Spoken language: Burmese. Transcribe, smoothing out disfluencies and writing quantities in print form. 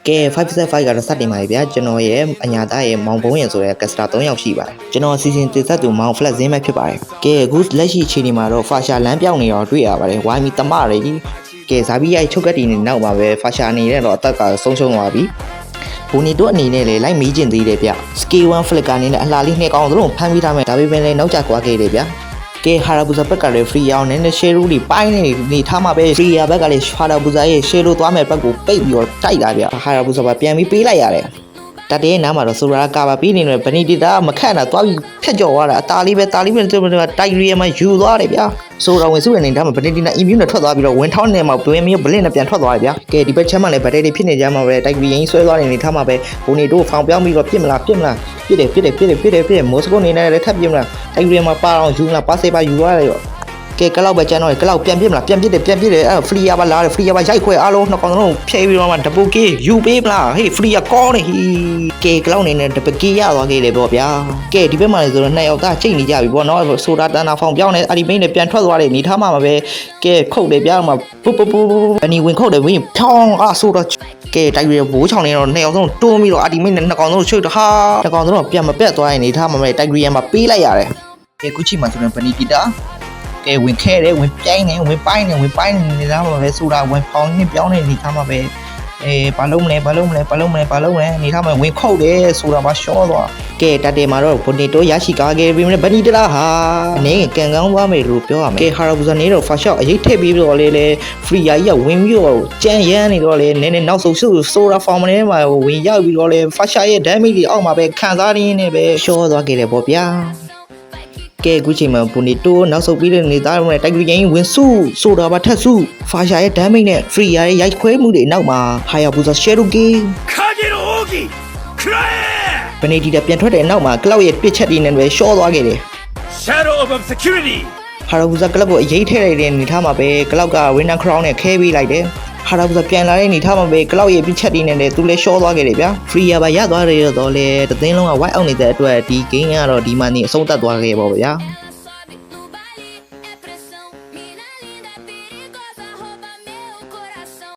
ကဲ 5/5 ကတော့စတင်ပါပြီဗျာကျွန်တော်ရဲ့အညာသားရဲ့မောင်ဘုံရင်ဆိုတဲ့ကက်စတာ3ယောက်ရှိပါတယ်ကျွန်တော်စီစဉ်တည်ဆက်သူမောင် flat ဇင်းပဲဖြစ်ပါတယ်ကဲအခုလက်ရှိအခြေအနေမှာတော့ဖာရှာလမ်းပြောင်းနေတော့တွေ့ရပါတယ်ဝိုင်းပြီးတမရကြီးကဲဇာဘီရိုက်ချုပ်ကတ်တီနေနောက်မှာပဲဖာရှာအနေနဲ့တော့အသက်ကဆုံးရှုံးသွားပြီဘူနီတို့အနေနဲ့လည်းလိုက်မေးကျင်သေးတယ်ဗျစကီ1 flicker အနေနဲ့အလှလေးနှစ်ကောင်တို့ဖမ်းပြီးထားမယ်ဒါပေမဲ့လည်းနောက်ကျကွာခဲ့တယ်ဗျကဲဟာရာဘူဇာဘက်ကလည်း free အောင်နဲ့ရှယ်ရူတွေပိုင်းနေထားမှာပဲ free ဘက်ကလည်းဟာရာဘူဇာရဲ့ရှယ်လို့သွားမဲ့ဘက်ကိုပိတ်ပြီးတော့တိုက်တာဗျဟာရာဘူဇာပြန်ပြီးပေးလိုက်ရတယ်တတရဲ့နားမှာတော့ဆိုရာကာပါပြီးနေတယ်ဗနီတီတာမခန့်တာသွားပြီးဖြတ်ကျော်သွားတာအသားလေးပဲတိုက်ရီမှာယူသွားတယ်ဗျာဆိုတော့ဝင်စုရနေတာမှာဗနီတီနာအင်မြူနဲ့ထွက်သွားပြီးတော့ဝင်ထောင်းနေမှာတွင်းမျိုးဘလင့်နဲ့ပြန်ထွက်သွားတယ်ဗျာကဲဒီဘက်ချမ်းမှာလည်းဗတဲတွေဖြစ်နေကြမှာပဲတိုက်ရီရင်ဆွဲသွားနေထားမှာပဲဘုံနေတို့ဖောင်ပြောင်းပြီးတော့ပြစ်မလားပြစ်တယ်မော်စကိုနေနဲ့လည်းထပ်ပြစ်မလားတိုက်ရီမှာပါအောင်ယူမလားပါစေပါယူသွားတယ်ရောကဲကလောက်ပဲကျန်တော့ကလောက်ပြန်ပြစ်မလားပြန်ပြစ်တယ်အဲ့ဖရီယာပါလာတယ်ဖရီယာပါရိုက်ခွဲအားလုံးနှစ်ကောင်လုံးဖြဲပြီးတော့မှဒပူကေယူပေးမလားဟေးဖရီယာကောင်းနေဟီကဲကလောက်နေနဲ့ဒပကေရသွားခဲ့တယ်ပေါ့ဗျာကဲဒီဘက်မှာလည်းဆိုတော့နှစ်ယောက်ကချိန်နေကြပြီပေါ့နော်ဆိုတာတန်တာဖောင်ပြောင်းနေအဒီမိန်နဲ့ပြန်ထွက်သွားတယ်နေထားမှာပဲကဲခုတ်တယ်ဗျာမှာပူအနီဝင်ခုတ်တယ်ဝင်ဖြောင်းဆိုတော့ကဲတိုက်ရဘိုးချောင်းနေတော့နှစ်ယောက်ဆုံးတွန်းပြီးတော့အဒီမိန်နဲ့နှစ်ကောင်ဆုံးချွတ်ဟာနှစ်ကောင်ဆုံးပြန်မပက်သွားရင်နေထားမှာပဲတိုက်ရမှာပေးလိုက်ရတယ်ကဲခုချိန်မှာဆိုတော့ဗနီဂီတာကဲဝင်ခဲတယ်ဝင်ပြိုင်းနေဝင်ပိုင်းနေနေသားမှာပဲဆိုတာဝင်ဖောင်းနေပြောင်းနေနေသားမှာပဲဘာလုံးမလဲနေသားမှာဝင်ခုတ်တယ်ဆိုတာမှရှော့သွားကဲတတဲမှာတော့ဘိုနီတိုရရှိကားခဲ့ပြီးဗနီတလားဟာအနေကန်ကောင်းသွားမယ်လို့ပြောရမယ်ကဲဟာရာဘူဇာနေတော့ဖာရှော့အရေးထည့်ပြီးတော့လေဖရီယာကြီးကဝင်ပြီးတော့ကြမ်းရမ်းနေတော့လေနည်းနည်းနောက်ဆုံးဆိုတာဖောင်မနေမှာဝင်ရောက်ပြီးတော့လေဖာရှာရဲ့ဒမ်မီကြီးအောက်မှာပဲခံစားရင်းနေပဲရှော့သွားခဲ့တယ်ပေါ့ဗျာကဲအခုချိန်မှာဘူနီတိုနောက်ဆုတ်ပြီးတဲ့နေသားတွေတိုက်ကြရင်ဝင်စုဆိုတာပါထက်စုဖာရှာရဲ့ဒမ်မိတ်နဲ့ဖရီယာရဲ့ရိုက်ခွဲမှုတွေနောက်မှာဟာယာဘူဇာရှယ်ရူကီခါဂျီရိုအိုဂီခရိုဗနီတီတာပြန်ထွက်တဲ့နောက်မှာကလောက်ရဲ့ပစ်ချက်တွေနဲ့ပဲရှော့သွားခဲ့တယ် Shadow of Security ဟာရာဘူဇာကလောက်ကိုအရေးထည့်လိုက်တဲ့နေထားမှာပဲကလောက်ကဝင်းနန်ခရောင်းနဲ့ခဲပေးလိုက်တယ်ဟာရာဘူဇာပြန်လာတဲ့နေထားမှာပဲကလောက်ရဲ့ပစ်ချက်တွေနဲ့သူလည်းရှော့သွားခဲ့တယ်ဗျာဖရီယာပါရသွားတယ်တော့လေတသင်းလုံးက white out နေတဲ့အတွက်ဒီ game ကတော့ဒီမှနေအဆုံးသတ်သွားခဲ့ပါဗျာ